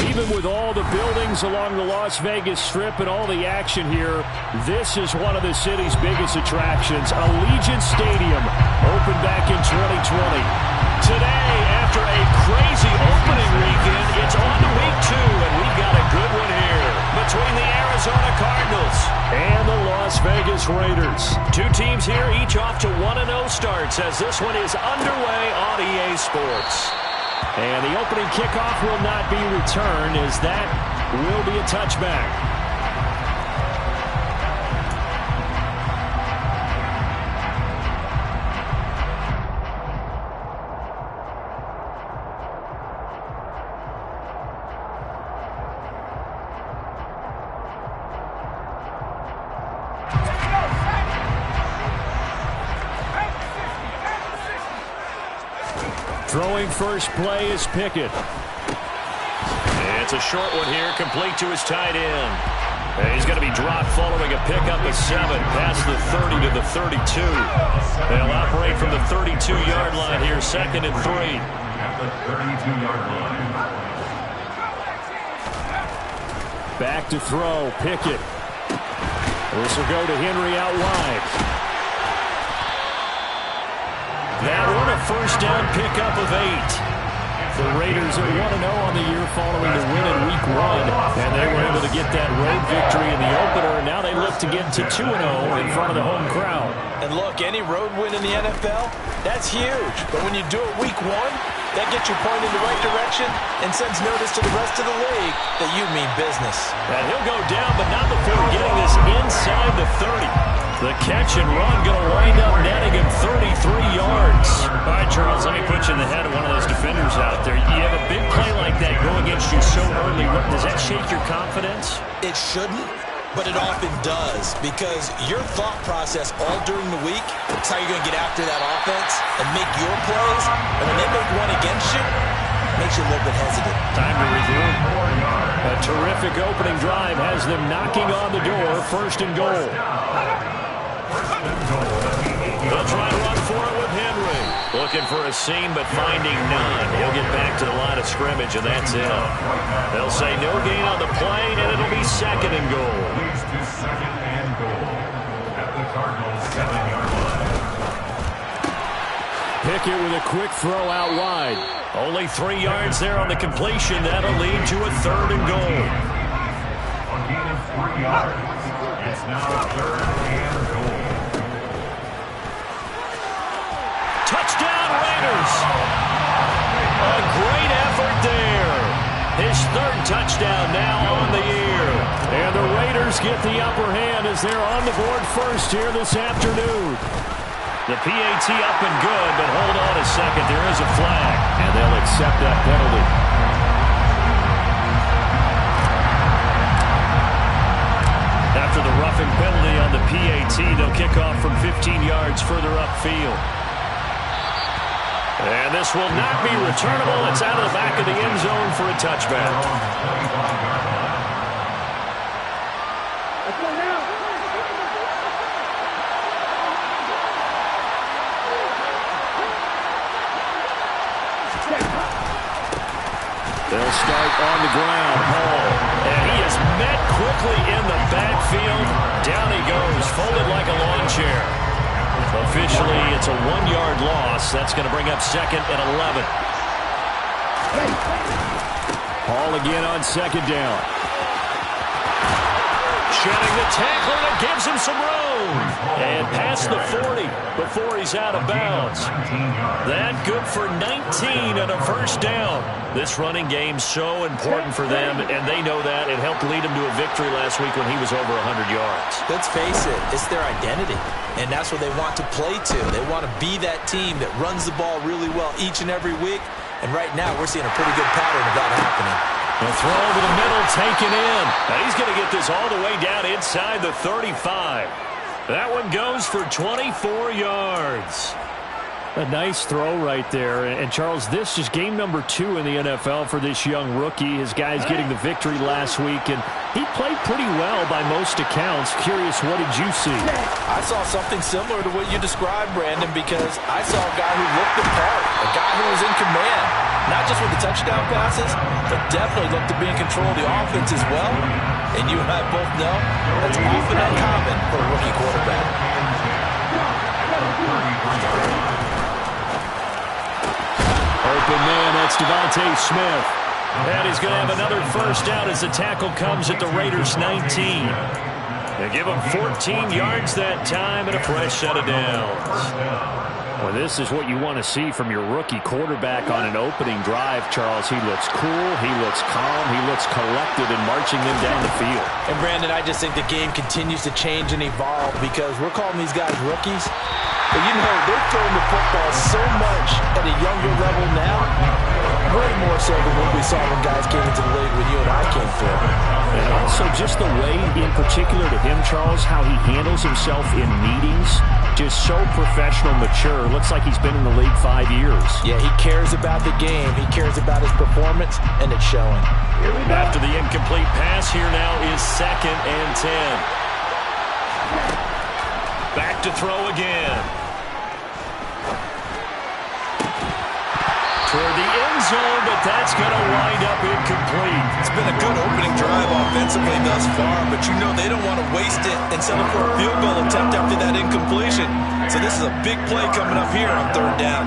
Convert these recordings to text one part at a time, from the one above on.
Even with all the buildings along the Las Vegas Strip and all the action here, this is one of the city's biggest attractions. Allegiant Stadium opened back in 2020. Today, after a crazy opening weekend, it's on to week 2, and we've got a good one here between the Arizona Cardinals and the Las Vegas Raiders. Two teams here, each off to 1-0 starts as this one is underway on EA Sports. And the opening kickoff will not be returned, as that will be a touchback. Throwing first play is Pickett. It's a short one here, complete to his tight end. He's going to be dropped following a pickup of 7, past the 30 to the 32. They'll operate from the 32-yard line here, 2nd and 3. At the 32-yard line. Back to throw, Pickett. This will go to Henry out wide. That one a first down pickup of 8. The Raiders are 1-0 on the year following the win in Week 1, and they were able to get that road victory in the opener, and now they look to get to 2-0 in front of the home crowd. And look, any road win in the NFL, that's huge. But when you do it Week 1, that gets you pointed in the right direction and sends notice to the rest of the league that you mean business. And he'll go down, but not before getting this inside the 30. The catch and run going to wind up netting him 33 yards. All right, Charles, let me put you in the head of one of those defenders out there. You have a big play like that go against you so early. Does that shake your confidence? It shouldn't, but it often does, because your thought process all during the week is how you're going to get after that offense and make your plays. And when they make one against you, it makes you a little bit hesitant. Time to regroup. A terrific opening drive has them knocking on the door, 1st and goal. They'll try to run for it with Henry. Looking for a seam, but finding none. He'll get back to the line of scrimmage, and that's it. They'll say no gain on the play, and it'll be 2nd and goal. Leads to 2nd and goal at the Cardinals' 7-yard line. Pickett with a quick throw out wide. Only 3 yards there on the completion. That'll lead to a 3rd and goal. A gain of 3 yards. It's now 3rd and goal. Touchdown, Raiders. A great effort there. His 3rd touchdown now on the year. And the Raiders get the upper hand as they're on the board first here this afternoon. The PAT up and good, but hold on a second. There is a flag. And they'll accept that penalty. After the roughing penalty on the PAT, they'll kick off from 15 yards further upfield. And this will not be returnable. It's out of the back of the end zone for a touchback. They'll start on the ground. Hall. And he is met quickly in the backfield. Down he goes, folded like a lawn chair. Officially, it's a 1-yard loss. That's going to bring up 2nd and 11. Hall again on 2nd down. Shedding the tackle, and it gives him some room. And past the 40 before he's out of bounds. That good for 19 and a first down. This running game's so important for them, and they know that. It helped lead him to a victory last week when he was over 100 yards. Let's face it, it's their identity, and that's what they want to play to. They want to be that team that runs the ball really well each and every week, and right now we're seeing a pretty good pattern of that happening. The throw over the middle, taken in. Now he's going to get this all the way down inside the 35. That one goes for 24 yards. A nice throw right there. And Charles, this is game number 2 in the NFL for this young rookie. His guys getting the victory last week, and he played pretty well by most accounts. Curious, what did you see? I saw something similar to what you described, Brandon, because I saw a guy who looked the part, a guy who was in command, not just with the touchdown passes, but definitely looked to be in control of the offense as well. And you and I both know that's often uncommon for a rookie quarterback. Open man, that's Devontae Smith. And he's going to have another first down as the tackle comes at the Raiders' 19. They give him 14 yards that time and a fresh set of downs. Well, this is what you want to see from your rookie quarterback on an opening drive, Charles. He looks cool, he looks calm, he looks collected in marching them down the field. And, Brandon, I just think the game continues to change and evolve because we're calling these guys rookies. But, you know, they're throwing the football so much at a younger level now, way more so than what we saw when guys came into the league when you and I came through. And also just the way, in particular to him, Charles, how he handles himself in meetings, just so professional, mature. Looks like he's been in the league 5 years. Yeah, he cares about the game. He cares about his performance, and it's showing. After the incomplete pass, here now is 2nd and 10. Back to throw again. Toward the end zone, but that's going to wind up incomplete. It's been a good opening drive offensively thus far, but you know they don't want to waste it and settle for a field goal attempt after that incompletion. So this is a big play coming up here on 3rd down.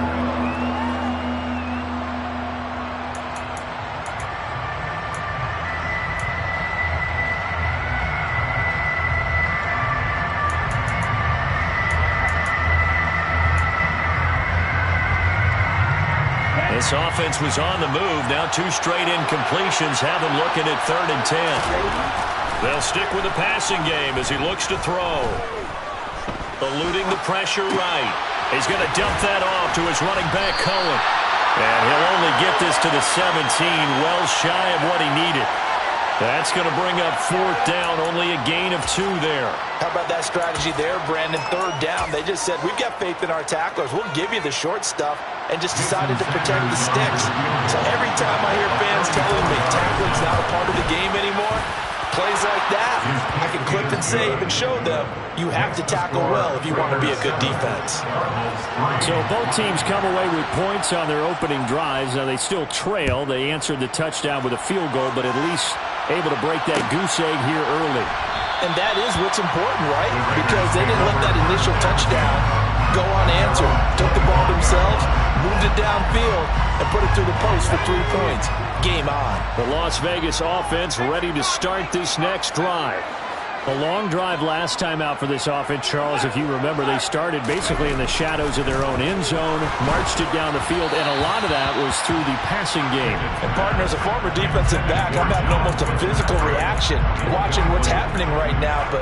This offense was on the move. Now 2 straight incompletions have him looking at 3rd and 10. They'll stick with the passing game as he looks to throw. Eluding the pressure right. He's going to dump that off to his running back, Cohen. And he'll only get this to the 17, well shy of what he needed. That's going to bring up 4th down, only a gain of 2 there. How about that strategy there, Brandon? 3rd down. They just said, we've got faith in our tacklers. We'll give you the short stuff, and just decided to protect the sticks. So every time I hear fans telling me tackling's not a part of the game anymore, plays like that, I can clip and save and show them you have to tackle well if you want to be a good defense. So both teams come away with points on their opening drives. Now they still trail. They answered the touchdown with a field goal, but at least able to break that goose egg here early. And that is what's important, right? Because they didn't let that initial touchdown go unanswered. Took the ball themselves, moved it downfield, and put it through the post for 3 points. Game on. The Las Vegas offense ready to start this next drive. A long drive last time out for this offense, Charles. If you remember, they started basically in the shadows of their own end zone, marched it down the field, and a lot of that was through the passing game. And, partner, as a former defensive back, I'm having almost a physical reaction watching what's happening right now. But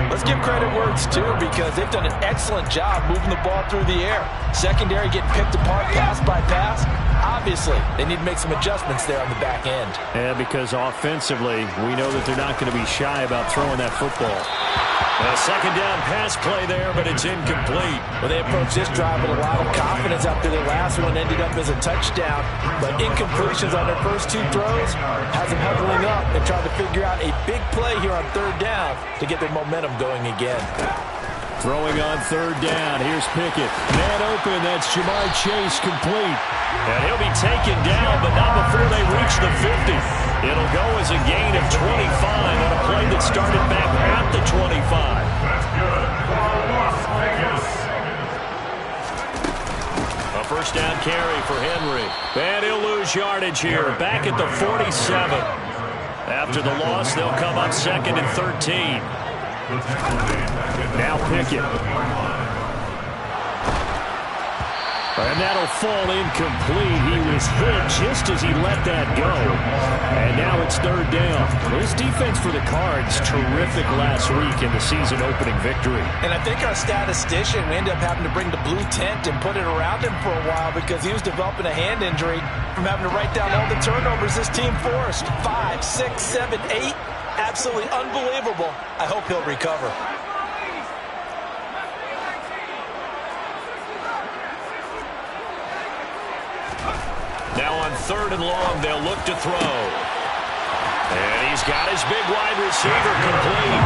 let's give credit where it's due, because they've done an excellent job moving the ball through the air. Secondary getting picked apart pass by pass. Obviously, they need to make some adjustments there on the back end. Yeah, because offensively, we know that they're not going to be shy about throwing that football. A 2nd down pass play there, but it's incomplete. Well, they approached this drive with a lot of confidence after their last one ended up as a touchdown. But incompletions on their first 2 throws has them huddling up and trying to figure out a big play here on 3rd down to get their momentum going again. Throwing on 3rd down. Here's Pickett. Man open. That's Jamar Chase complete. And he'll be taken down, but not before they reach the 50. It'll go as a gain of 25 on a play that started back at the 25. A 1st down carry for Henry. And he'll lose yardage here. Back at the 47. After the loss, they'll come up 2nd and 13. Now Pickett. And that'll fall incomplete. He was hit just as he let that go. And now it's 3rd down. His defense for the Cards, terrific last week in the season opening victory. And I think our statistician, we ended up having to bring the blue tent and put it around him for a while because he was developing a hand injury from having to write down all the turnovers this team forced. 5, 6, 7, 8. Absolutely unbelievable. I hope he'll recover. 3rd and long. They'll look to throw. And he's got his big wide receiver complete.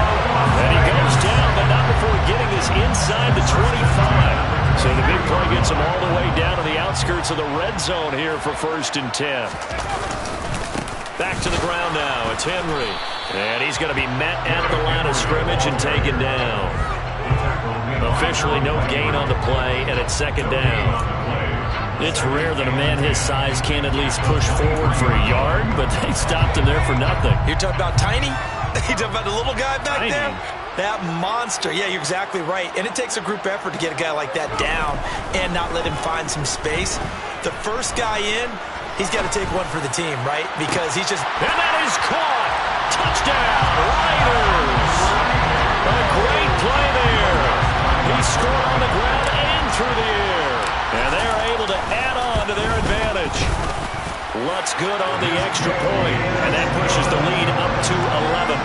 And he goes down, but not before getting this inside the 25. So the big play gets him all the way down to the outskirts of the red zone here for 1st and 10. Back to the ground now. It's Henry. And he's going to be met at the line of scrimmage and taken down. Officially no gain on the play, and it's 2nd down. It's rare that a man his size can't at least push forward for a yard, but they stopped him there for nothing. You're talking about tiny? You're talking about the little guy back Tiny. there? That monster. Yeah, you're exactly right. And it takes a group effort to get a guy like that down and not let him find some space. The first guy in, he's got to take one for the team, right? Because he's just... And that is caught. Touchdown, Riders. A great play there. He scored on the ground and through the air. And they're able to add on to their advantage. Lutz good on the extra point. And that pushes the lead up to 11.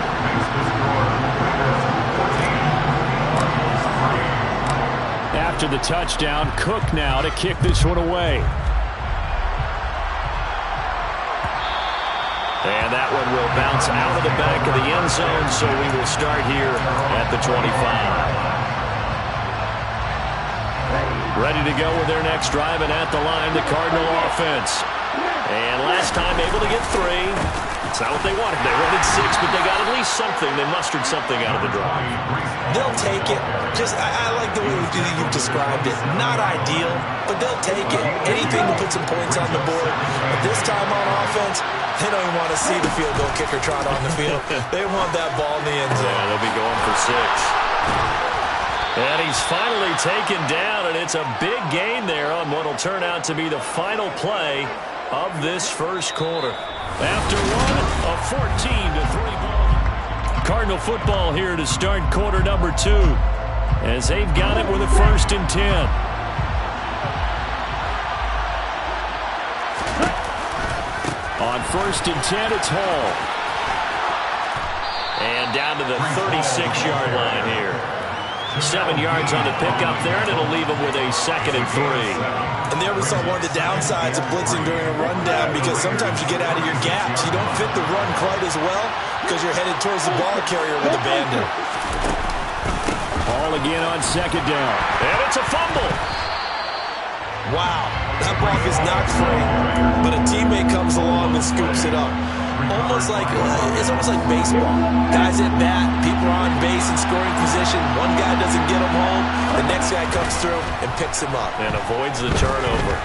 After the touchdown, Cook now to kick this one away. And that one will bounce out of the back of the end zone, so we will start here at the 25. Ready to go with their next drive, and at the line, the Cardinal offense. And last time able to get 3. It's not what they wanted. They wanted 6, but they got at least something. They mustered something out of the drive. They'll take it. I like the way you've described it. Not ideal, but they'll take it. Anything to put some points on the board. But this time on offense, they don't even want to see the field goal kicker trot on the field. They want that ball in the end zone. Yeah, they'll be going for 6. And he's finally taken down, and it's a big gain there on what will turn out to be the final play of this first quarter. After one, a 14-3 ball. Cardinal football here to start quarter number 2, as they've got it with a 1st and 10. On 1st and 10, it's Hall. And down to the 36-yard line here. 7 yards on the pickup there, and it'll leave him with a 2nd and 3. And there we saw one of the downsides of blitzing during a rundown, because sometimes you get out of your gaps. You don't fit the run quite as well because you're headed towards the ball carrier with a bandit. Hall again on 2nd down. And it's a fumble. Wow, that ball is knocked free, but a teammate comes along and scoops it up. It's almost like baseball. Guys at bat, people are on base in scoring position. One guy doesn't get him home, the next guy comes through and picks him up. And avoids the turnover.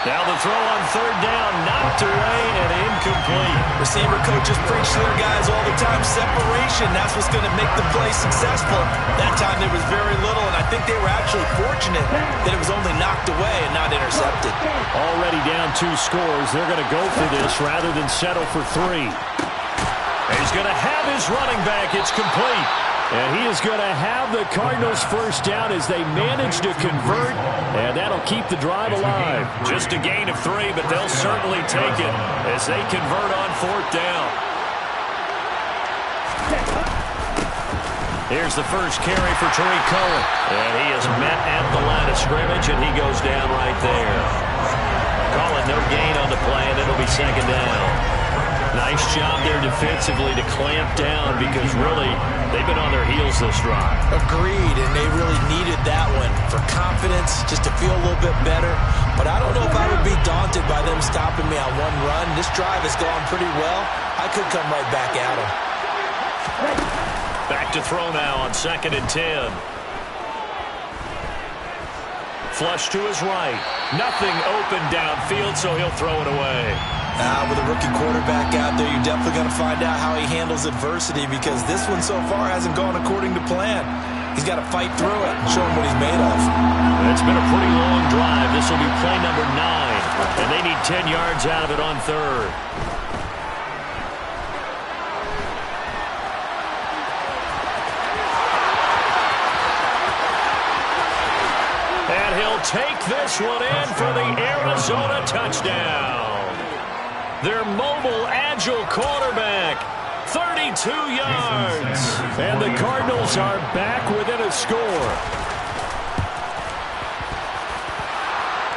Now the throw on 3rd down, knocked away and incomplete. Receiver coaches preach to their guys all the time, separation. That's what's going to make the play successful. That time there was very little, and I think they were actually fortunate that it was only knocked away and not intercepted. Already down 2 scores. They're going to go for this rather than settle for 3. He's going to have his running back. It's complete. And he is going to have the Cardinals' 1st down as they manage to convert, and that'll keep the drive alive. Just a gain of 3, but they'll certainly take it as they convert on 4th down. Here's the first carry for Tariq Cohen. And he is met at the line of scrimmage, and he goes down right there. Call it no gain on the play, and it'll be 2nd down. Nice job there defensively to clamp down, because really they've been on their heels this drive. Agreed, and they really needed that one for confidence, just to feel a little bit better. But I don't know if I would be daunted by them stopping me on one run. This drive has gone pretty well. I could come right back at them. Back to throw now on 2nd and 10. Flush to his right. Nothing open downfield, so he'll throw it away. With a rookie quarterback out there, you're definitely going to find out how he handles adversity, because this one so far hasn't gone according to plan. He's got to fight through it and show him what he's made of. It's been a pretty long drive. This will be play number 9, and they need 10 yards out of it on 3rd. And he'll take this one in for the Arizona touchdown. Their mobile, agile quarterback, 32 yards. And the Cardinals are back within a score.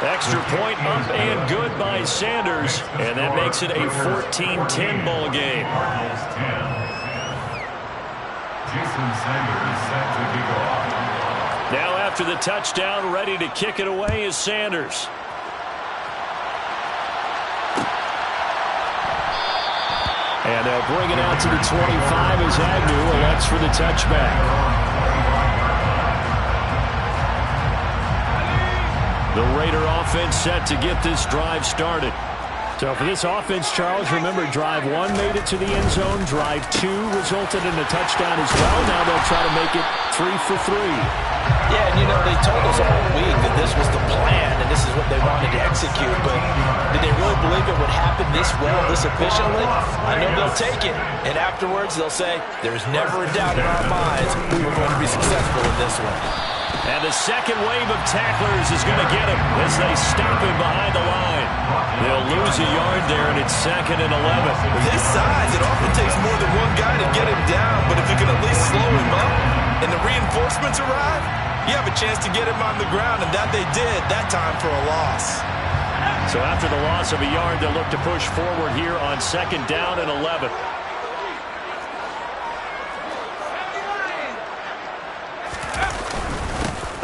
Extra point up and good by Sanders, and that makes it a 14-10 ball game. Cardinals 10. Jason Sanders set to kick off. Now after the touchdown, ready to kick it away is Sanders. And they'll bring it out to the 25 as Agnew elects for the touchback. The Raider offense set to get this drive started. So for this offense, Charles, remember drive 1 made it to the end zone. Drive 2 resulted in a touchdown as well. Now they'll try to make it 3 for 3. Yeah, and you know, they told us all week that this was the plan and this is what they wanted to execute, but did they really believe it would happen this well, this efficiently? I know they'll take it, and afterwards they'll say, there's never a doubt in our minds we were going to be successful in this one. And the second wave of tacklers is going to get him as they stop him behind the line. They'll lose a yard there, and it's 2nd and 11. With his size, it often takes more than one guy to get him down, but if you can at least slow him up and the reinforcements arrive, you have a chance to get him on the ground, and that they did that time for a loss. So after the loss of a yard, they'll look to push forward here on 2nd down and 11.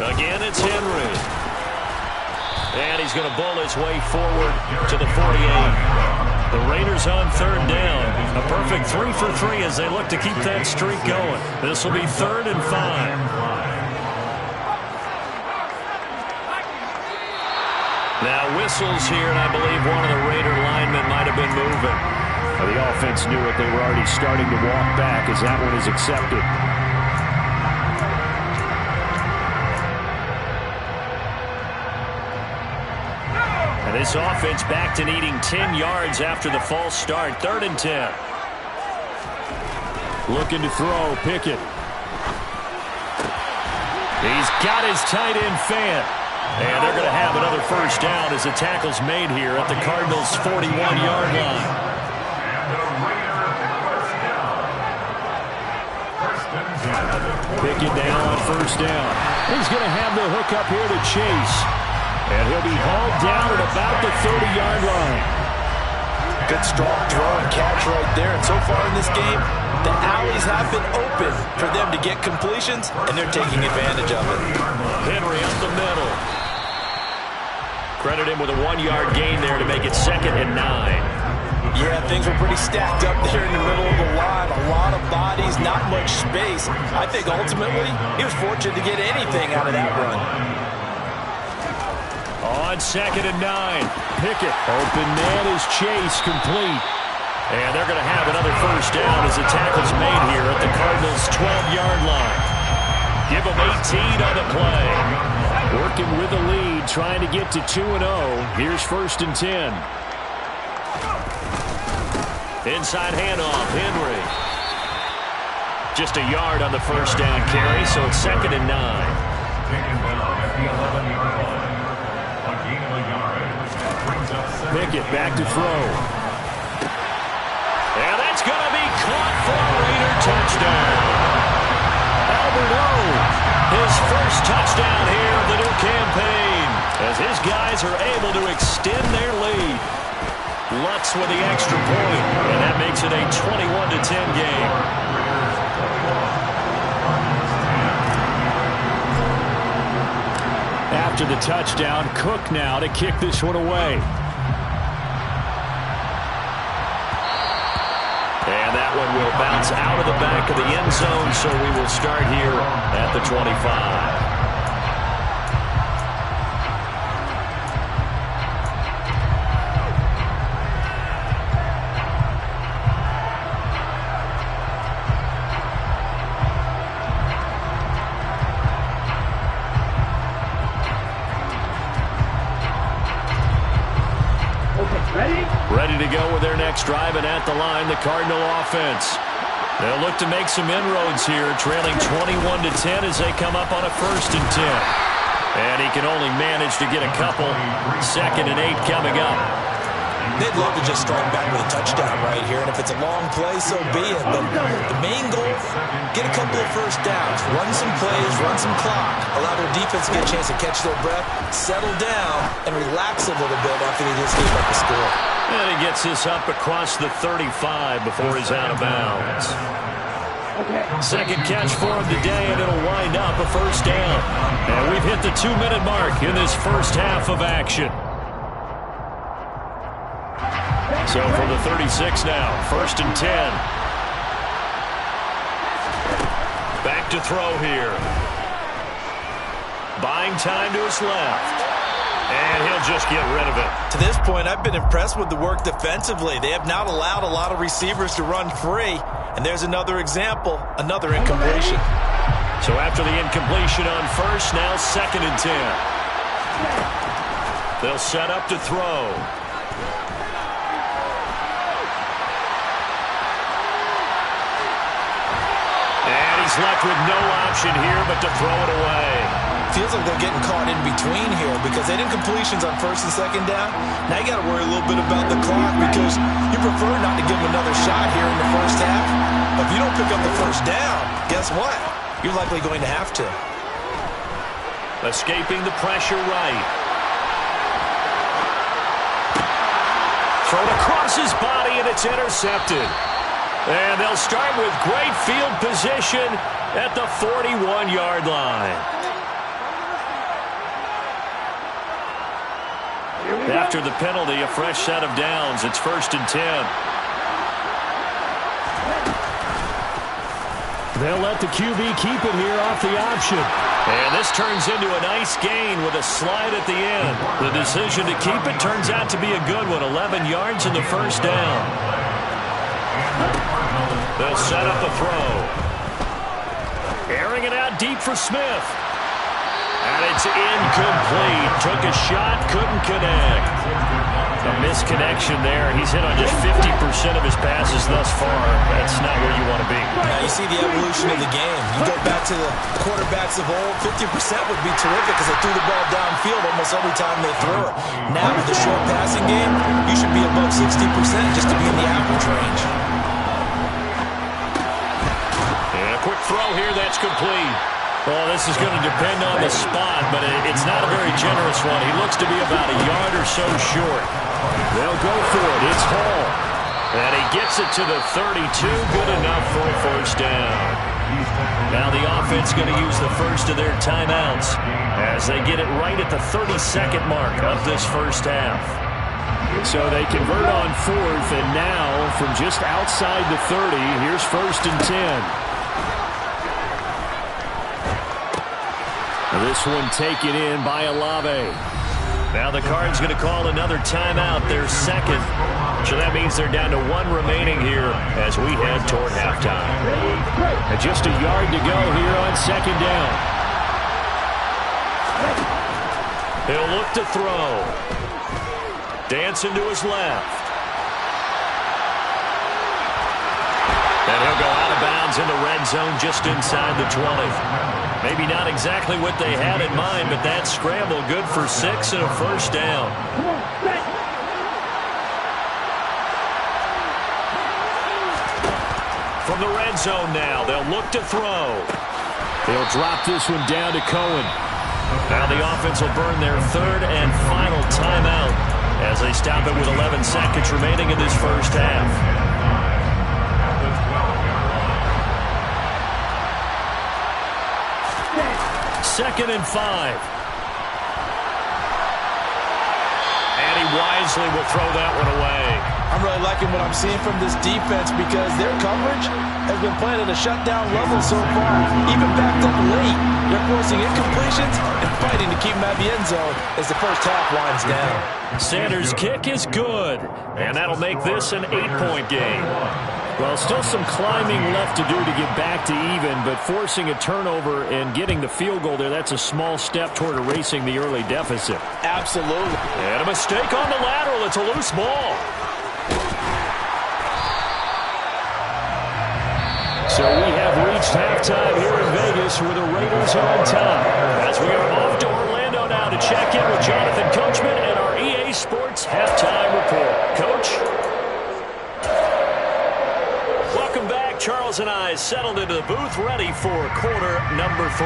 Again, it's Henry. And he's going to bull his way forward to the 48. The Raiders on 3rd down. A perfect 3 for 3 as they look to keep that streak going. This will be 3rd and 5. Now whistles here, and I believe one of the Raider linemen might have been moving. The offense knew it. They were already starting to walk back as that one is accepted. And this offense back to needing 10 yards after the false start. 3rd and 10. Looking to throw, Pickett. He's got his tight end fan. And they're going to have another first down as the tackle's made here at the Cardinals' 41-yard line. Pickett now on 1st down. He's going to have the hook up here to Chase. And he'll be hauled down at about the 30-yard line. Good strong throw and catch right there. And so far in this game, the alleys have been open for them to get completions, and they're taking advantage of it. Henry up the middle. Credit him with a 1-yard gain there to make it 2nd and 9. Yeah, things were pretty stacked up there in the middle of the line. A lot of bodies, not much space. I think ultimately he was fortunate to get anything out of that run. On 2nd and 9. Pickett. Open man is Chase, complete. And they're going to have another first down as the tackle's made here at the Cardinals' 12-yard line. Give them 18 on the play. Working with the lead, trying to get to 2-0. Here's 1st and 10. Inside handoff, Henry. Just a yard on the first down carry, so it's 2nd and 9. Taken down at the 11-yard line. A gain of a yard. Brings up 7. Pickett back to throw. And that's going to be caught for a Raider touchdown. Albert O, his first touchdown here of the new campaign, as his guys are able to extend their lead. Lutz with the extra point, and that makes it a 21-10 game. After the touchdown, Cook now to kick this one away. And that one will bounce out of the back of the end zone, so we will start here at the 25. Ready to go with their next drive, and at the line, the Cardinal offense. They'll look to make some inroads here, trailing 21-10 as they come up on a 1st and 10. And he can only manage to get a couple. 2nd and 8 coming up. They'd love to just strike back with a touchdown right here, and if it's a long play, so be it. But the main goal, get a couple of first downs, run some plays, run some clock, allow their defense to get a chance to catch their breath, settle down, and relax a little bit after they just gave up a score. And he gets this up across the 35 before he's out of bounds. Second catch for him today, and it'll wind up a first down. And we've hit the 2-minute mark in this first half of action. So from the 36 now, 1st and 10. Back to throw here. Buying time to his left. And he'll just get rid of it. To this point, I've been impressed with the work defensively. They have not allowed a lot of receivers to run free. And there's another example, another incompletion. So after the incompletion on first, now 2nd and 10. They'll set up to throw. And he's left with no option here but to throw it away. Feels like they're getting caught in between here because they did incompletions on 1st and 2nd down. Now you got to worry a little bit about the clock because you prefer not to give them another shot here in the first half. But if you don't pick up the first down, guess what? You're likely going to have to. Escaping the pressure right. Thrown across his body and it's intercepted. And they'll start with great field position at the 41-yard line. After the penalty, a fresh set of downs. It's 1st and 10. They'll let the QB keep it here off the option. And this turns into a nice gain with a slide at the end. The decision to keep it turns out to be a good one. 11 yards in the first down. They'll set up a throw. Airing it out deep for Smith. And it's incomplete. Took a shot, couldn't connect. A misconnection there. He's hit on just 50% of his passes thus far. That's not where you want to be. Now you see the evolution of the game. You go back to the quarterbacks of old, 50% would be terrific because they threw the ball downfield almost every time they threw it. Now with the short passing game, you should be above 60% just to be in the average range. And a quick throw here, that's complete. Well, this is going to depend on the spot, but it's not a very generous one. He looks to be about a yard or so short. They'll go for it. It's Hall. And he gets it to the 32. Good enough for a first down. Now the offense going to use the first of their timeouts as they get it right at the 32nd mark of this first half. So they convert on 4th, and now from just outside the 30, here's 1st and 10. This one taken in by Olave. Now the Cards going to call another timeout, their second. So that means they're down to 1 remaining here as we head toward halftime. And just a yard to go here on 2nd down. He'll look to throw. Dancing to his left. And he'll go out of bounds in the red zone just inside the 20. Maybe not exactly what they had in mind, but that scramble good for 6 and a first down. From the red zone now, they'll look to throw. They'll drop this one down to Cohen. Now the offense will burn their 3rd and final timeout as they stop it with 11 seconds remaining in this first half. 2nd and 5. And he wisely will throw that one away. I'm really liking what I'm seeing from this defense because their coverage has been playing at a shutdown level so far. Even backed up late, they're forcing incompletions and fighting to keep them out of the end zone as the first half winds down. Sanders' kick is good, and that'll make this an 8-point game. Well, still some climbing left to do to get back to even, but forcing a turnover and getting the field goal there, that's a small step toward erasing the early deficit. Absolutely. And a mistake on the lateral. It's a loose ball. So we have reached halftime here in Vegas where the Raiders are on top. As we are off to Orlando now to check in with Jonathan Coachman and our EA Bally Sports Halftime Report. Coach? Welcome back. Charles and I settled into the booth, ready for quarter number 3.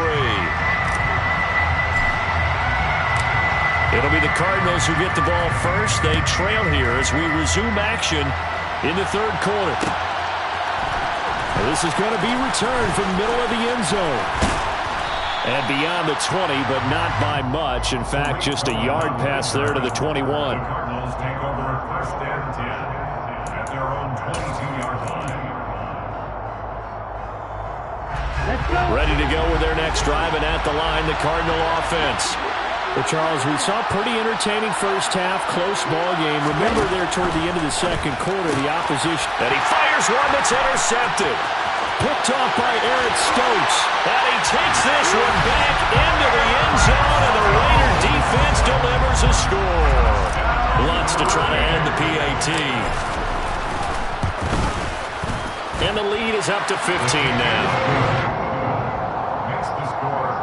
It'll be the Cardinals who get the ball first. They trail here as we resume action in the third quarter. This is going to be returned from the middle of the end zone. And beyond the 20, but not by much. In fact, just a yard pass there to the 21. Cardinals take over first and 10 at their own 22-yard line. Ready to go with their next drive, and at the line, the Cardinal offense. Well, Charles, we saw a pretty entertaining first half, close ball game. Remember there toward the end of the second quarter, the opposition. And he fires one that's intercepted. Picked off by Eric Stokes. And he takes this one back into the end zone, and the Raider defense delivers a score. Lutz to try to end the PAT. And the lead is up to 15 now. Makes the score.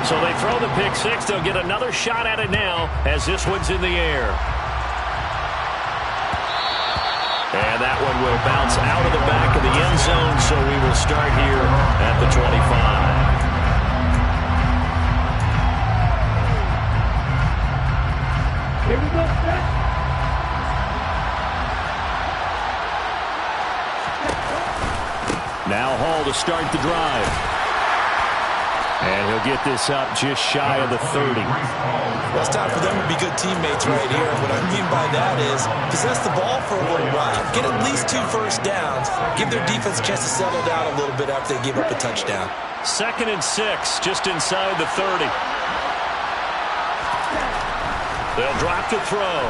So they throw the pick six. They'll get another shot at it now as this one's in the air. And that one will bounce out of the back of the end zone, so we will start here at the 25. Here we go, Now Hall to start the drive. And he'll get this up just shy of the 30. Well, it's time for them to be good teammates right here. What I mean by that is possess the ball for a little while. Get at least 2 first downs. Give their defense a chance to settle down a little bit after they give up a touchdown. 2nd and 6, just inside the 30. They'll drop to throw.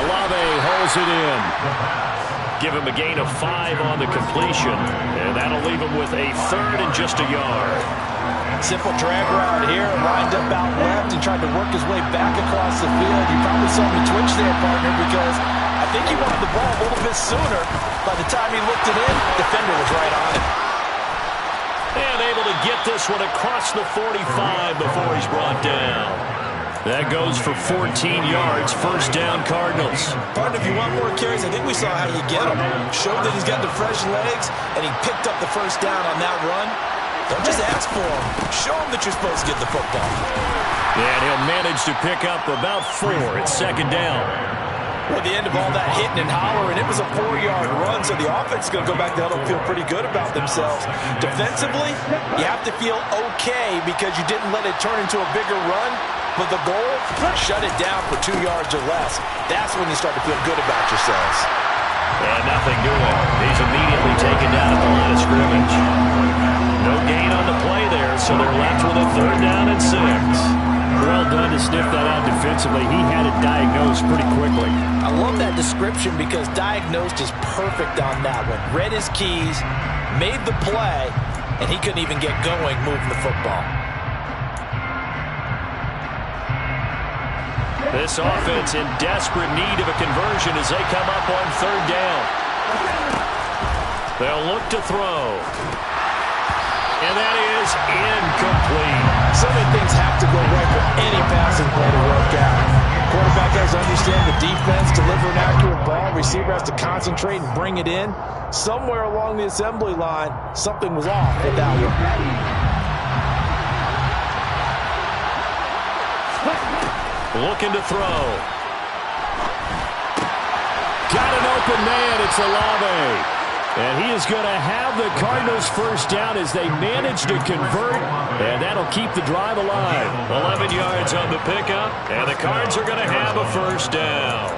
Olave holds it in. Give him a gain of 5 on the completion, and that'll leave him with a 3rd and just a yard. Simple drag route here, lined up out left and tried to work his way back across the field. You probably saw me twitch there, partner, because I think he wanted the ball a little bit sooner. By the time he looked it in, the defender was right on it. And able to get this one across the 45 before he's brought down. That goes for 14 yards, first down Cardinals. Partner, if you want more carries, I think we saw how you get him. Showed that he's got the fresh legs, and he picked up the first down on that run. Don't just ask for him. Show him that you're supposed to get the football. And he'll manage to pick up about 4 at second down. Well, the end of all that hitting and hollering, it was a 4-yard run, so the offense is going to go back to huddle and feel pretty good about themselves. Defensively, you have to feel okay because you didn't let it turn into a bigger run, but the goal, shut it down for 2 yards or less. That's when you start to feel good about yourselves. And nothing doing. He's immediately taken down at the line of scrimmage. No gain on the play there, so they're left with a 3rd down and 6. Well done to sniff that out defensively. He had it diagnosed pretty quickly. I love that description because diagnosed is perfect on that one. Read his keys, made the play, and he couldn't even get going moving the football. This offense in desperate need of a conversion as they come up on 3rd down. They'll look to throw. And that is incomplete. So many things have to go right for any passing play to work out. Quarterback has to understand the defense, deliver an accurate ball. Receiver has to concentrate and bring it in. Somewhere along the assembly line, something was off with that one. Looking to throw. Got an open man. It's Olave. And he is going to have the Cardinals first down as they manage to convert. And that'll keep the drive alive. 11 yards on the pickup. And the Cards are going to have a first down.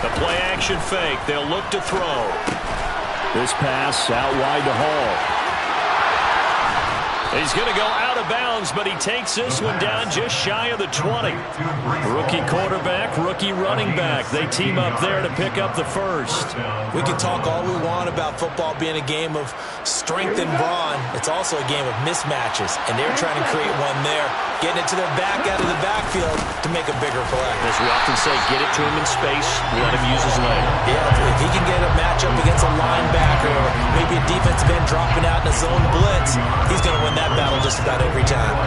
The play action fake. They'll look to throw. This pass out wide to Hall. He's going to go out of bounds, but he takes this one down just shy of the 20. Rookie quarterback, rookie running back. They team up there to pick up the first. We can talk all we want about football being a game of strength and brawn. It's also a game of mismatches, and they're trying to create one there. getting it to their back out of the backfield to make a bigger play. As we often say, get it to him in space, let him use his leg. Yeah, if he can get a matchup against a linebacker or maybe a defensive end dropping out in a zone blitz, he's going to win that battle just about every time.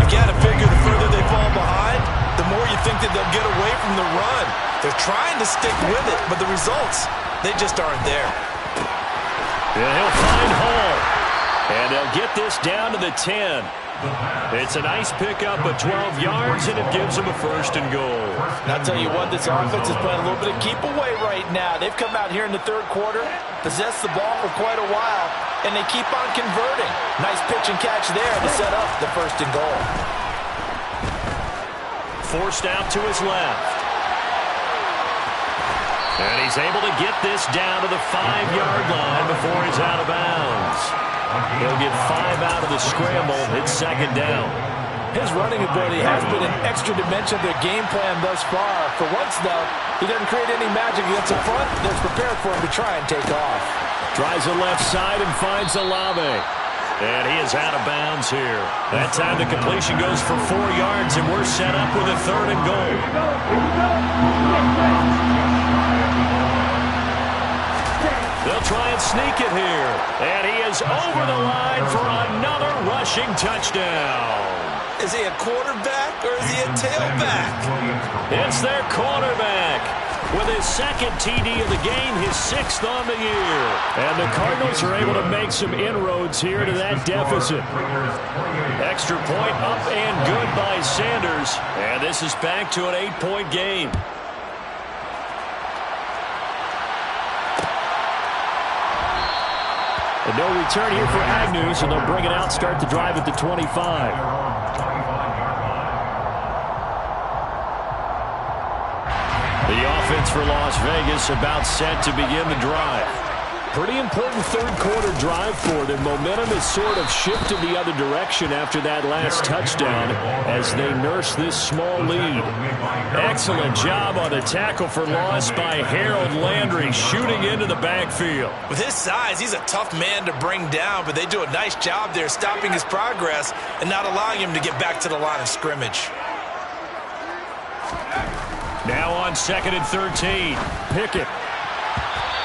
You got to figure the further they fall behind, the more you think that they'll get away from the run. They're trying to stick with it, but the results, they just aren't there. And he'll find Hall. And they'll get this down to the 10. It's a nice pickup of 12 yards, and it gives them a 1st and goal. And I'll tell you what, this offense is playing a little bit of keep away right now. They've come out here in the 3rd quarter, possessed the ball for quite a while, and they keep on converting. Nice pitch and catch there to set up the 1st and goal. Forced out to his left. And he's able to get this down to the 5-yard line before he's out of bounds. He'll get 5 out of the scramble. It's 2nd down. His running ability has been an extra dimension of their game plan thus far. For once, though, he doesn't create any magic against the front that's prepared for him to try and take off. Tries the left side and finds Olave. And he is out of bounds here. That time the completion goes for 4 yards, and we're set up with a 3rd and goal. They'll try and sneak it here. And he is over the line for another rushing touchdown. Is he a quarterback or is he a tailback? It's their quarterback. With his 2nd TD of the game, his 6th on the year. And the Cardinals are able to make some inroads here to that deficit. Extra point up and good by Sanders. And this is back to an 8-point game. And no return here for Agnew, so they'll bring it out, start the drive at the 25. The offense for Las Vegas about set to begin the drive. Pretty important 3rd quarter drive for them. Momentum has sort of shifted the other direction after that last touchdown as they nurse this small lead. Excellent job on the tackle for loss by Harold Landry, shooting into the backfield. With his size, he's a tough man to bring down, but they do a nice job there stopping his progress and not allowing him to get back to the line of scrimmage. Now on 2nd and 13. Pickett.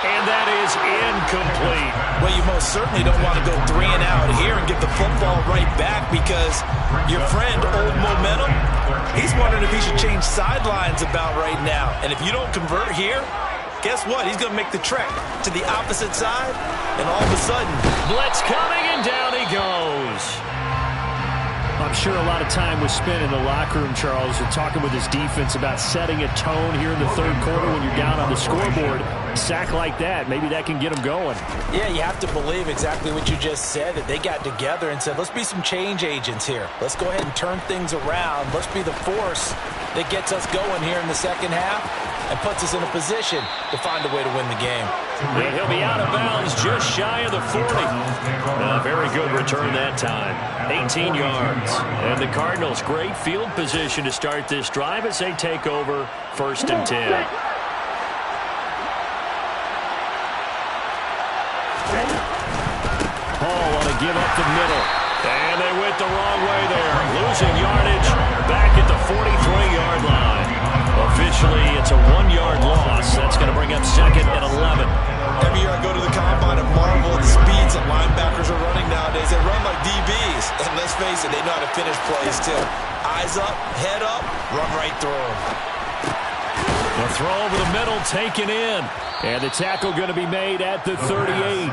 And that is incomplete. Well, you most certainly don't want to go 3 and out here and get the football right back because your friend, Old Momentum, he's wondering if he should change sidelines about right now. And if you don't convert here, guess what? He's going to make the trek to the opposite side, and all of a sudden, blitz coming, and down he goes. I'm sure a lot of time was spent in the locker room, Charles, and talking with his defense about setting a tone here in the 3rd quarter when you're down on the scoreboard. A sack like that, maybe that can get them going. Yeah, you have to believe exactly what you just said, that they got together and said, let's be some change agents here. Let's go ahead and turn things around. Let's be the force that gets us going here in the 2nd half and puts us in a position to find a way to win the game. And he'll be out of bounds just shy of the 40. Very good return that time. 18 yards. And the Cardinals, great field position to start this drive as they take over 1st and 10. Hall want to give up the middle. And they went the wrong way there. Losing yardage back at the 43-yard line. Officially, it's a 1-yard loss. That's going to bring up 2nd and 11. Every year I go to the combine and marvel at the speeds that linebackers are running nowadays. They run like DBs. And let's face it, they know how to finish plays too. Eyes up, head up, run right through them. The throw over the middle taken in. And the tackle going to be made at the 38.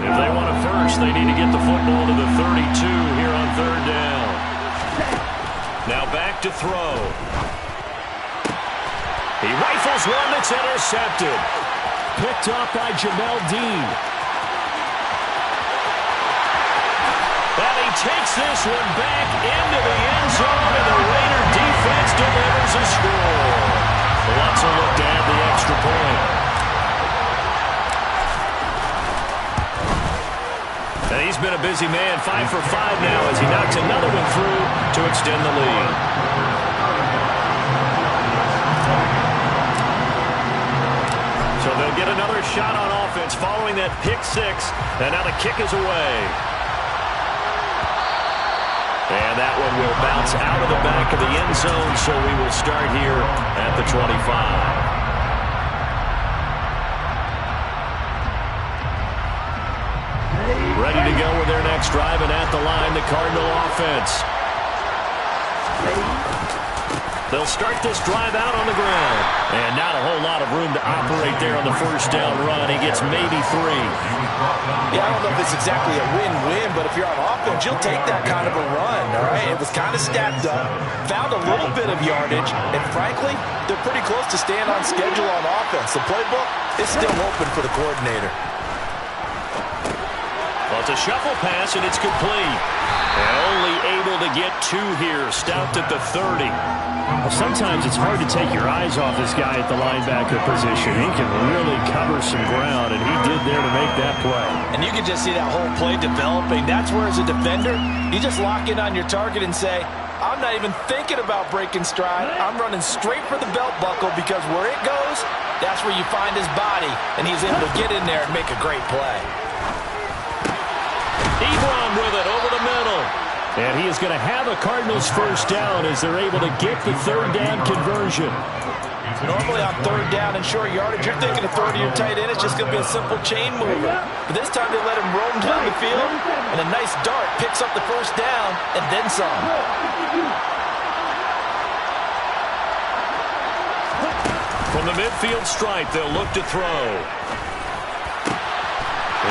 If they want a first, they need to get the football to the 32 here on 3rd down. Now back to throw. He rifles one that's intercepted. Picked up by Jamel Dean. And he takes this one back into the end zone, and the Raider defense delivers a score. Wants to look to add the extra point. And he's been a busy man, 5 for 5 now as he knocks another one through to extend the lead. So they'll get another shot on offense following that pick six. And now the kick is away. And that one will bounce out of the back of the end zone, so we will start here at the 25. Ready to go with their next drive, and at the line, the Cardinal offense. They'll start this drive out on the ground. And not a whole lot of room to operate there on the first down run. He gets maybe 3. Yeah, I don't know if it's exactly a win-win, but if you're on offense, you'll take that kind of a run, all right? It was kind of stacked up, found a little bit of yardage, and frankly, they're pretty close to staying on schedule on offense. The playbook is still open for the coordinator. Well, it's a shuffle pass, and it's complete. And only able to get 2 here, stopped at the 30. Well, sometimes it's hard to take your eyes off this guy at the linebacker position. He can really cover some ground, and he did there to make that play. And you can just see that whole play developing. That's where, as a defender, you just lock in on your target and say, I'm not even thinking about breaking stride. I'm running straight for the belt buckle, because where it goes, that's where you find his body, and he's able to get in there and make a great play. Ebron with it over the middle. And he is going to have a Cardinals first down as they're able to get the third down conversion. Normally on third down and short yardage, you're thinking of throwing to your tight end. It's just going to be a simple chain mover. But this time they let him roam down the field, and a nice dart picks up the first down and then some. From the midfield stripe, they'll look to throw.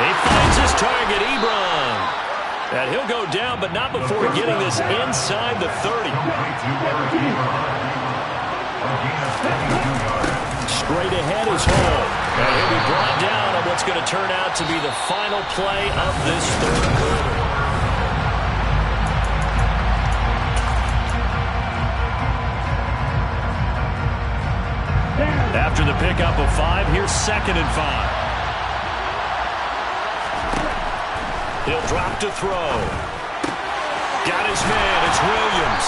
He finds his target, Ebron. And he'll go down, but not before getting this inside the 30. Straight ahead is home. And he'll be brought down on what's going to turn out to be the final play of this third quarter. After the pickup of 5, here's 2nd and 5. He'll drop to throw. Got his man. It's Williams.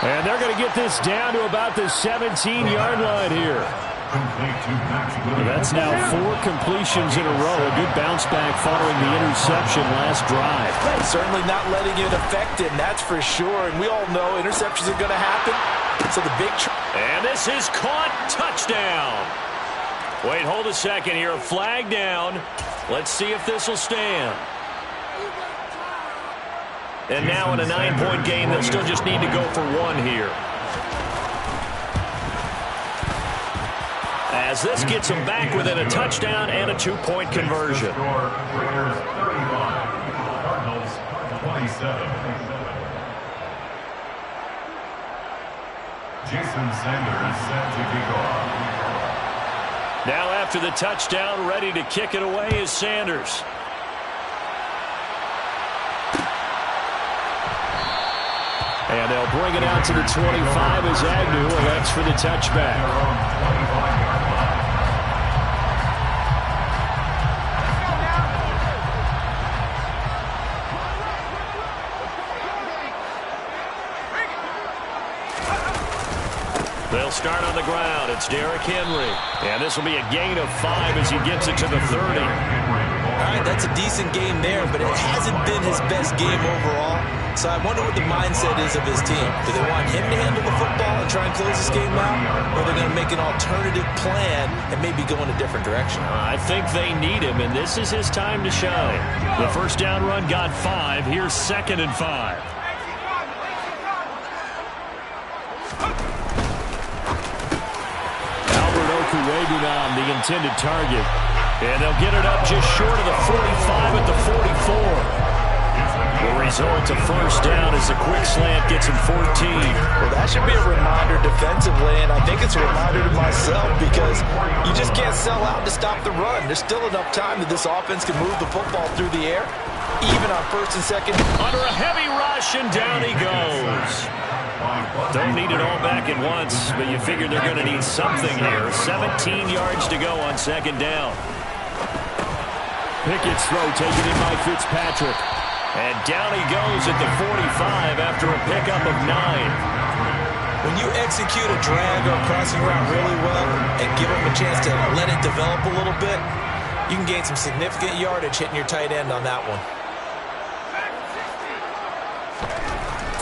And they're going to get this down to about the 17-yard line here. That's now 4 completions in a row. A good bounce back following the interception last drive. Certainly not letting it affect him, that's for sure. And we all know interceptions are going to happen. So the big... And this is caught. Touchdown. Wait, hold a second here. A flag down. Let's see if this will stand. And now in a 9-point game, they'll still just need to go for 1 here. As this gets them back within a touchdown and a 2-point conversion. Raiders 35, Cardinals 27. Jason Sanders set to kick off. Now after the touchdown, ready to kick it away is Sanders. And they'll bring it out to the 25 as Agnew elects for the touchback. They'll start on the ground. It's Derrick Henry. And this will be a gain of 5 as he gets it to the 30. All right, that's a decent game there, but it hasn't been his best game overall. So I wonder what the mindset is of his team. Do they want him to handle the football and try and close this game out? Or are they going to make an alternative plan and maybe go in a different direction? I think they need him, and this is his time to shine. The first down run got 5. Here's 2nd and 5. Albert Okurebunom, the intended target. And they'll get it up just short of the 45 at the 44. The result of first down as the quick slant gets him 14. Well, that should be a reminder defensively, and I think it's a reminder to myself because you just can't sell out to stop the run. There's still enough time that this offense can move the football through the air, even on 1st and 2nd. Under a heavy rush, and down he goes. Don't need it all back at once, but you figure they're going to need something here. 17 yards to go on 2nd down. Pickett's throw taken in by Fitzpatrick. And down he goes at the 45 after a pickup of 9. When you execute a drag or a crossing route really well and give them a chance to let it develop a little bit, you can gain some significant yardage hitting your tight end on that one.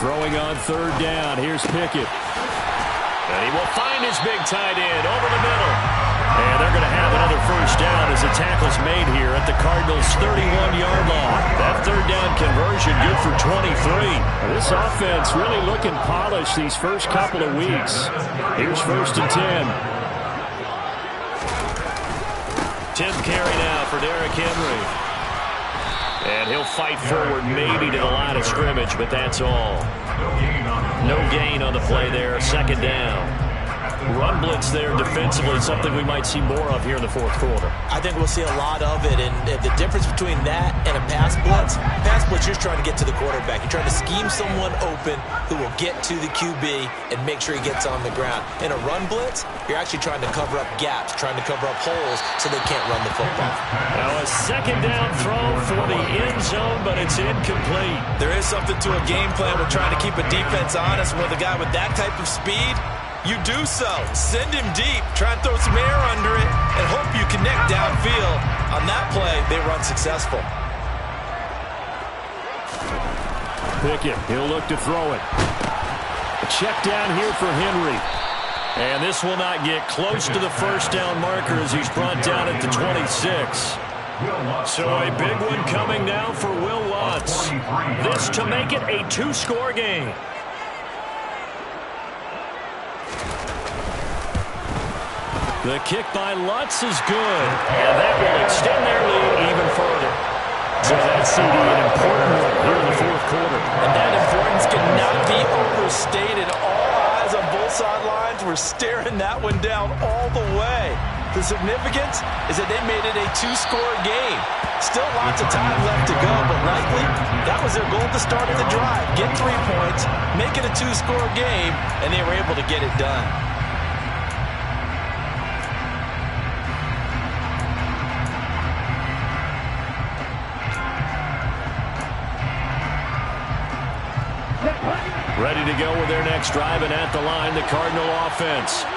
Throwing on third down. Here's Pickett. And he will find his big tight end over the middle. And they're going to have another first down as the tackle's made here at the Cardinals' 31-yard line. That third down conversion good for 23. This offense really looking polished these first couple of weeks. Here's 1st and 10. Tim carry now for Derrick Henry. And he'll fight forward maybe to the line of scrimmage, but that's all. No gain on the play there. 2nd down. Run blitz there defensively, something we might see more of here in the 4th quarter. I think we'll see a lot of it, and the difference between that and a pass blitz, you're just trying to get to the quarterback. You're trying to scheme someone open who will get to the QB and make sure he gets on the ground. In a run blitz, you're actually trying to cover up gaps, trying to cover up holes so they can't run the football. Now a 2nd down throw for the end zone, but it's incomplete. There is something to a game plan with trying to keep a defense honest. With a guy with that type of speed, you do so. Send him deep. Try and throw some air under it and hope you connect downfield. On that play, they run successful. Pickett, he'll look to throw it. A check down here for Henry. And this will not get close to the first down marker as he's brought down at the 26. So a big one coming now for Will Watts. This to make it a 2-score game. The kick by Lutz is good, and that will extend their lead even further. So that's going to be an important one here in the 4th quarter. And that importance cannot be overstated. All eyes on both sidelines were staring that one down all the way. The significance is that they made it a 2-score game. Still lots of time left to go, but likely that was their goal to start the drive. Get 3 points, make it a 2-score game, and they were able to get it done. Ready to go with their next drive, and at the line, the Cardinal offense.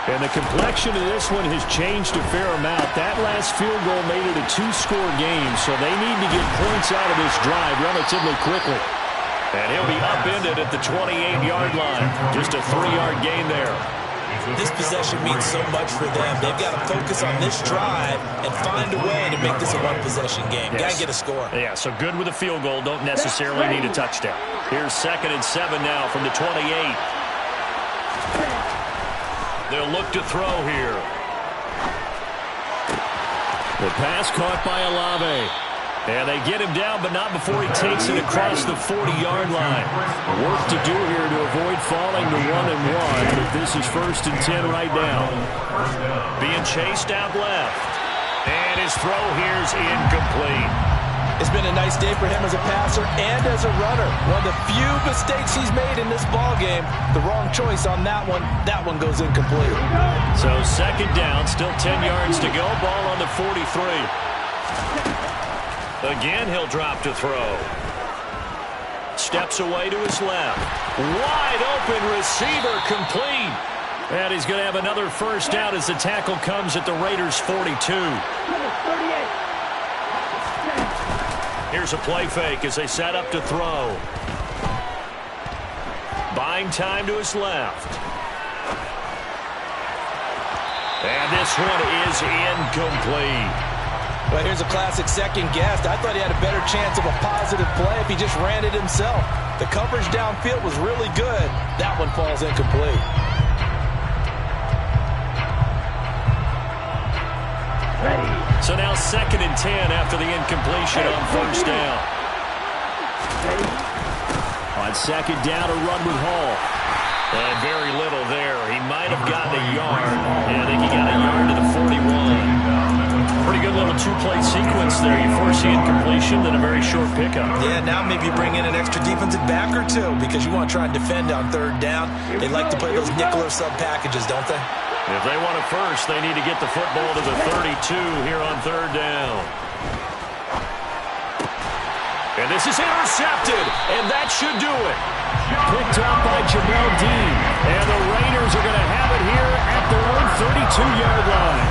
And the complexion of this one has changed a fair amount. That last field goal made it a 2-score game, so they need to get points out of this drive relatively quickly. And he'll be upended at the 28-yard line. Just a 3-yard gain there. This possession means so much for them. They've got to focus on this drive and find a way to make this a one-possession game. Yes. Got to get a score. Yeah, so good with a field goal. Don't necessarily need a touchdown. Here's 2nd and 7 now from the 28. They'll look to throw here. The pass caught by Olave. And they get him down, but not before he takes it across the 40-yard line. Work to do here to avoid falling to 1-1, but this is 1st and 10 right now. Being chased out left. And his throw here's incomplete. It's been a nice day for him as a passer and as a runner. One of the few mistakes he's made in this ballgame. The wrong choice on that one. That one goes incomplete. So 2nd down, still 10 yards to go. Ball on the 43. Again, he'll drop to throw. Steps away to his left. Wide open receiver complete. And he's going to have another first down as the tackle comes at the Raiders' 42. Here's a play fake as they set up to throw. Buying time to his left. And this one is incomplete. But here's a classic second guess. I thought he had a better chance of a positive play if he just ran it himself. The coverage downfield was really good. That one falls incomplete. So now 2nd and 10 after the incompletion on first down. On 2nd down, a run with Hall. And very little there. He might have gotten a yard. And I think he got a yard to the 41. Pretty good little 2-play sequence there. You force the incompletion, then a very short pickup. Yeah, now maybe you bring in an extra defensive back or two because you want to try and defend on 3rd down. They like to play those nickel or sub packages, don't they? If they want it first, they need to get the football to the 32 here on 3rd down. And And this is intercepted, and that should do it. Picked up by Jamel Dean. And the Raiders are going to have it here at their own 32-yard line.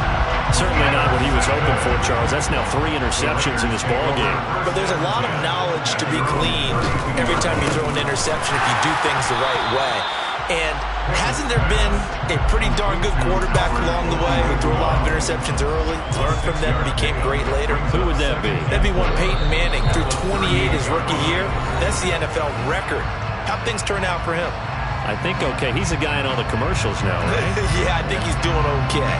Certainly not what he was hoping for, Charles. That's now 3 interceptions in this ballgame. But there's a lot of knowledge to be gleaned every time you throw an interception if you do things the right way. And hasn't there been a pretty darn good quarterback along the way who threw a lot of interceptions early, learned from them, became great later? Who would that be? That'd be one Peyton Manning. Threw 28 his rookie year. That's the NFL record. How'd things turn out for him? I think okay. He's a guy in all the commercials now, right? Yeah, I think he's doing okay.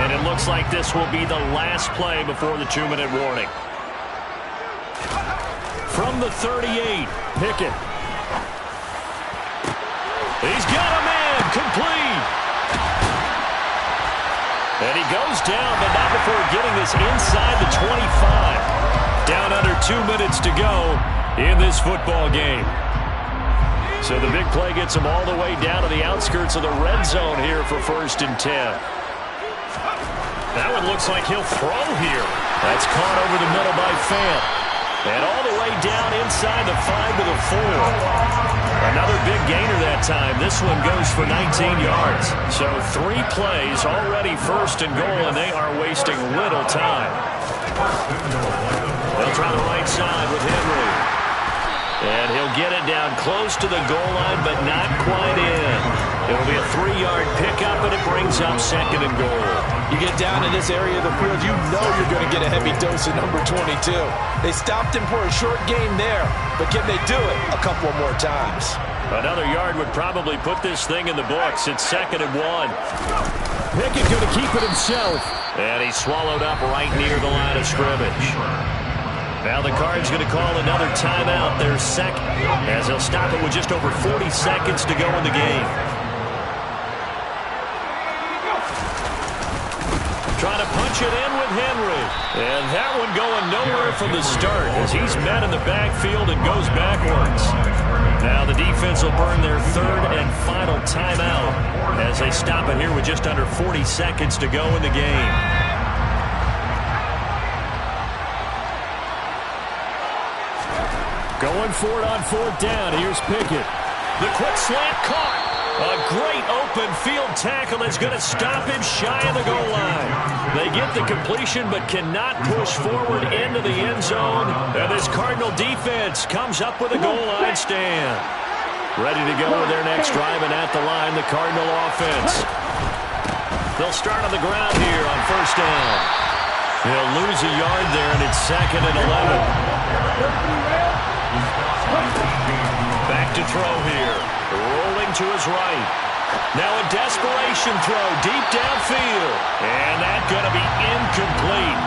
And it looks like this will be the last play before the 2-minute warning. From the 38, Pickett. He's got a man, complete. And he goes down, but not before getting this inside the 25. Down under 2 minutes to go in this football game. So the big play gets him all the way down to the outskirts of the red zone here for 1st and 10. That one looks like he'll throw here. That's caught over the middle by Fant. And all the way down inside the 5 to the 4. Another big gainer that time. This one goes for 19 yards. So 3 plays already 1st and goal, and they are wasting little time. They'll try the right side with Henry. And he'll get it down close to the goal line, but not quite in. It'll be a 3-yard pickup, and it brings up 2nd and goal. You get down in this area of the field, you know you're going to get a heavy dose of number 22. They stopped him for a short game there, but can they do it a couple more times? Another yard would probably put this thing in the books. It's 2nd and 1. Pickett going to keep it himself. And he's swallowed up right near the line of scrimmage. Now the Cards going to call another timeout. Their second, as they'll stop it with just over 40 seconds to go in the game. Trying to punch it in with Henry. And that one going nowhere from the start as he's met in the backfield and goes backwards. Now the defense will burn their 3rd and final timeout as they stop it here with just under 40 seconds to go in the game. Going for it on 4th down. Here's Pickett. The quick slant caught. A great open field tackle that's going to stop him shy of the goal line. They get the completion but cannot push forward into the end zone. And this Cardinal defense comes up with a goal line stand. Ready to go with their next drive, and at the line, the Cardinal offense. They'll start on the ground here on 1st down. They'll lose a yard there, and it's 2nd and 11. Back to throw here. Rolling to his right. Now a desperation throw deep downfield. And that's going to be incomplete.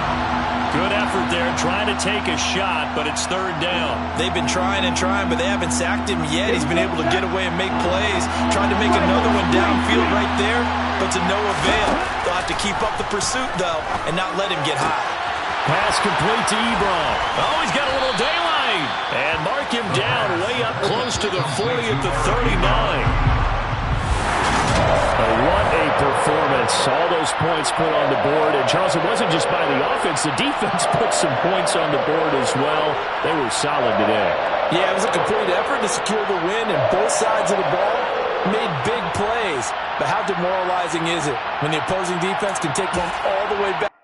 Good effort there trying to take a shot, but it's 3rd down. They've been trying and trying, but they haven't sacked him yet. He's been able to get away and make plays. Tried to make another one downfield right there, but to no avail. They'll have to keep up the pursuit, though, and not let him get high. Pass complete to Ebron. Oh, he's got a little daylight. And mark him down way up close to the 40 at the 39. What a performance. All those points put on the board. And, Charles, it wasn't just by the offense. The defense put some points on the board as well. They were solid today. Yeah, it was a complete effort to secure the win, and both sides of the ball made big plays. But how demoralizing is it when the opposing defense can take one all the way back?